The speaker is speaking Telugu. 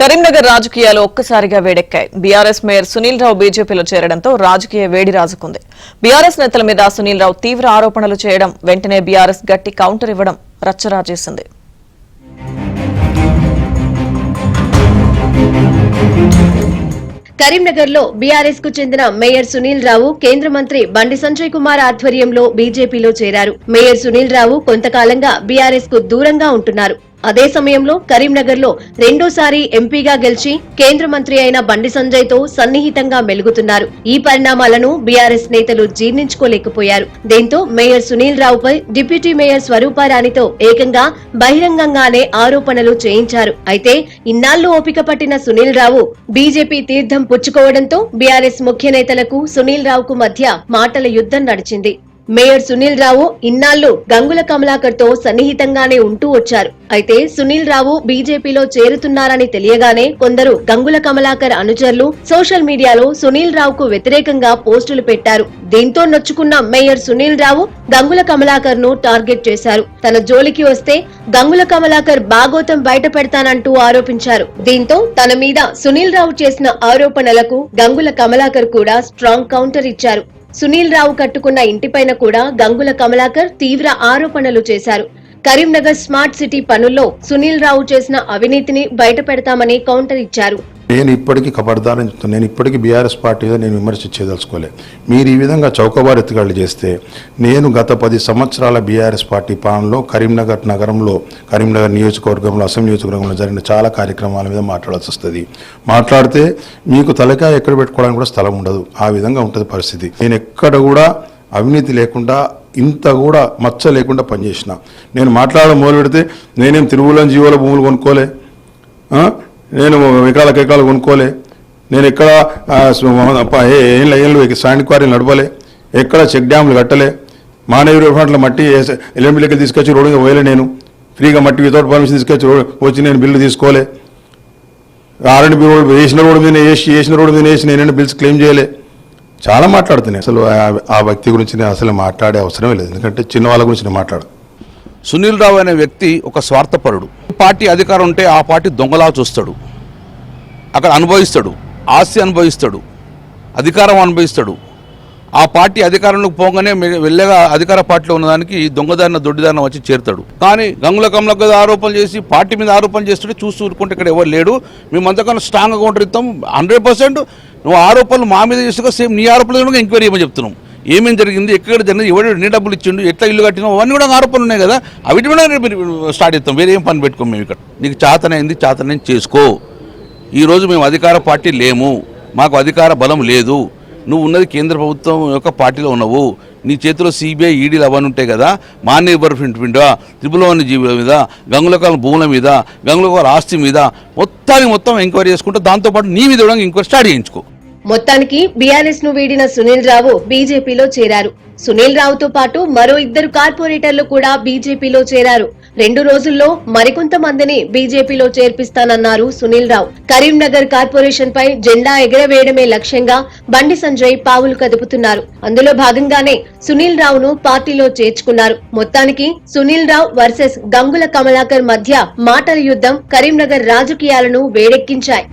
కరీంనగర్ రాజకీయాలు ఒక్కసారిగా వేడెక్కాయి. బీఆర్ఎస్ మేయర్ సునీల్ రావు బీజేపీలో చేరడంతో రాజకీయ వేడి రాజుకుంది. బీఆర్ఎస్ నేతల మీద సునీల్ రావు తీవ్ర ఆరోపణలు చేయడం, వెంటనే బీఆర్ఎస్ గట్టి కౌంటర్ ఇవ్వడం రచ్చరాజేసింది. కరీంనగర్ లో బీఆర్ఎస్ కు చెందిన మేయర్ సునీల్ రావు కేంద్ర మంత్రి బండి సంజయ్ కుమార్ ఆధ్వర్యంలో బీజేపీలో చేరారు. మేయర్ సునీల్ రావు కొంతకాలంగా బీఆర్ఎస్ కు దూరంగా ఉంటున్నారు. అదే సమయంలో కరీంనగర్ లో రెండోసారి ఎంపీగా గెలిచి కేంద్ర మంత్రి అయిన బండి సంజయ్ తో సన్నిహితంగా మెలుగుతున్నారు. ఈ పరిణామాలను బీఆర్ఎస్ నేతలు జీర్ణించుకోలేకపోయారు. దీంతో మేయర్ సునీల్ రావుపై డిప్యూటీ మేయర్ స్వరూపారాణితో ఏకంగా బహిరంగంగానే ఆరోపణలు చేయించారు. అయితే ఇన్నాళ్లు ఓపిక పట్టిన సునీల్ రావు బీజేపీ తీర్థం పుచ్చుకోవడంతో బీఆర్ఎస్ ముఖ్య నేతలకు సునీల్ రావుకు మధ్య మాటల యుద్ధం నడిచింది. మేయర్ సునీల్ రావు ఇన్నాళ్లు గంగుల కమలాకర్ తో సన్నిహితంగానే ఉంటూ వచ్చారు. అయితే సునీల్ రావు బీజేపీలో చేరుతున్నారని తెలియగానే కొందరు గంగుల కమలాకర్ అనుచరులు సోషల్ మీడియాలో సునీల్ రావుకు వ్యతిరేకంగా పోస్టులు పెట్టారు. దీంతో నొచ్చుకున్న మేయర్ సునీల్ రావు గంగుల కమలాకర్ ను టార్గెట్ చేశారు. తన జోలికి వస్తే గంగుల కమలాకర్ బాగోతం బయట పెడతానంటూ ఆరోపించారు. దీంతో తన మీద సునీల్ రావు చేసిన ఆరోపణలకు గంగుల కమలాకర్ కూడా స్ట్రాంగ్ కౌంటర్ ఇచ్చారు. సునీల్ రావు కట్టుకున్న ఇంటిపైన కూడా గంగుల కమలాకర్ తీవ్ర ఆరోపణలు చేశారు. కరీంనగర్ స్మార్ట్ సిటీ పనుల్లో సునీల్ రావు చేసిన అవినీతిని బయట పెడతామని కౌంటర్ ఇచ్చారు. నేను ఇప్పటికీ ఖబర్దారని చెప్తాను. నేను ఇప్పటికీ బీఆర్ఎస్ పార్టీ నేను విమర్శ చేయదలుచుకోలే. మీరు ఈ విధంగా చౌకబారు ఎత్తుగడలు చేస్తే నేను గత 10 సంవత్సరాల బీఆర్ఎస్ పార్టీ పాలనలో కరీంనగర్ నగరంలో, కరీంనగర్ నియోజకవర్గంలో, అసెంబ్లీ నియోజకవర్గంలో జరిగిన చాలా కార్యక్రమాల మీద మాట్లాడాల్సి వస్తుంది. మాట్లాడితే మీకు తలకాయ ఎక్కడ పెట్టుకోవడానికి కూడా స్థలం ఉండదు. ఆ విధంగా ఉంటుంది పరిస్థితి. నేను ఎక్కడ కూడా అవినీతి లేకుండా, ఇంత కూడా మచ్చ లేకుండా పనిచేసిన. నేను మాట్లాడడం మొదలు పెడితే నేనేం తిరువులం జీవోల భూములు కొనుక్కోలే, నేను ఎకరాలు కొనుక్కోలే, నేను ఎక్కడ ఏళ్ళు స్టాండ్ క్వారీలు నడపలే, ఎక్కడ చెక్ డ్యాములు కట్టలే, మానవ ఫండ్ల మట్టి ఎల్ఎంబీలకి తీసుకొచ్చి రోడ్డు మీద పోయలే, నేను ఫ్రీగా మట్టి వితౌట్ పర్మిషన్ తీసుకొచ్చి వచ్చి నేను బిల్లు తీసుకోలే, ఆర్ఎండ్బి రోడ్డు వేసిన రోడ్డు మీద వేసి నేనే బిల్స్ క్లెయిమ్ చేయలే. చాలా మాట్లాడుతున్నాయి. అసలు ఆ వ్యక్తి గురించి నేను అసలు మాట్లాడే అవసరమే లేదు. ఎందుకంటే చిన్న వాళ్ళ గురించి నేను మాట్లాడు. సునీల్ రావు అనే వ్యక్తి ఒక స్వార్థపరుడు. పార్టీ అధికారం ఉంటే ఆ పార్టీ దొంగలా చూస్తాడు, అక్కడ అనుభవిస్తాడు, ఆస్తి అనుభవిస్తాడు, అధికారం అనుభవిస్తాడు. ఆ పార్టీ అధికారంలోకి పోగానే వెళ్ళగా అధికార పార్టీలో ఉన్నదానికి దొంగదారిన దొడ్డిదారిన వచ్చి చేరుతాడు. కానీ గంగుల కమలాకర్ ఆరోపణలు చేసి పార్టీ మీద ఆరోపణలు చేస్తుంటే చూసి ఊరుకుంటే ఇక్కడ ఎవరు లేడు. మేమంతకన్నా స్ట్రాంగ్గా కౌంటర్ ఇస్తాం. 100% నువ్వు ఆరోపణలు మా మీద చేస్తుగా సేమ్ నీ ఆరోపణలు ఎంక్వైరీ చేయమని చెప్తున్నాం. ఏమేమి జరిగింది, ఎక్కడ జరిగింది, ఎవరు ఎన్ని డబ్బులు ఇచ్చిండు, ఎట్లా ఇల్లు కట్టినా, అవన్నీ కూడా ఆరోపణలు ఉన్నాయి కదా. అవి కూడా స్టార్ట్ చేస్తాం. వేరే ఏం పని పెట్టుకోం మేము ఇక్కడ. నీకు చాతనైంది చాతనైంది చేసుకో. ఈరోజు మేము అధికార పార్టీ లేము, మాకు అధికార బలం లేదు. నువ్వు ఉన్నది కేంద్ర ప్రభుత్వం యొక్క పార్టీలో ఉన్నావు. నీ చేతిలో సిబిఐ ఈడీలు అవన్నీ ఉంటాయి కదా. మాన్యబర్ మీద, త్రిపులవన్ని జీవుల మీద, గంగులకాల భూముల మీద, గంగులకాల ఆస్తి మీద మొత్తం ఎంక్వైరీ చేసుకుంటూ దాంతోపాటు నీ మీద కూడా ఎంక్వైరీ స్టార్ట్ చేయించుకో. మొత్తానికి బీఆర్ఎస్ ను వీడిన సునీల్ రావు బీజేపీలో చేరారు. సునీల్ రావుతో పాటు మరో 2 కార్పొరేటర్లు కూడా బీజేపీలో చేరారు. 2 రోజుల్లో మరికొంతమందిని బీజేపీలో చేర్పిస్తానన్నారు సునీల్ రావు. కరీంనగర్ కార్పొరేషన్ పై జెండా ఎగరవేయడమే లక్ష్యంగా బండి సంజయ్ పావులు కదుపుతున్నారు. అందులో భాగంగానే సునీల్ రావును పార్టీలో చేర్చుకున్నారు. మొత్తానికి సునీల్ రావు వర్సెస్ గంగుల కమలాకర్ మధ్య మాటల యుద్ధం కరీంనగర్ రాజకీయాలను వేడెక్కించాయి.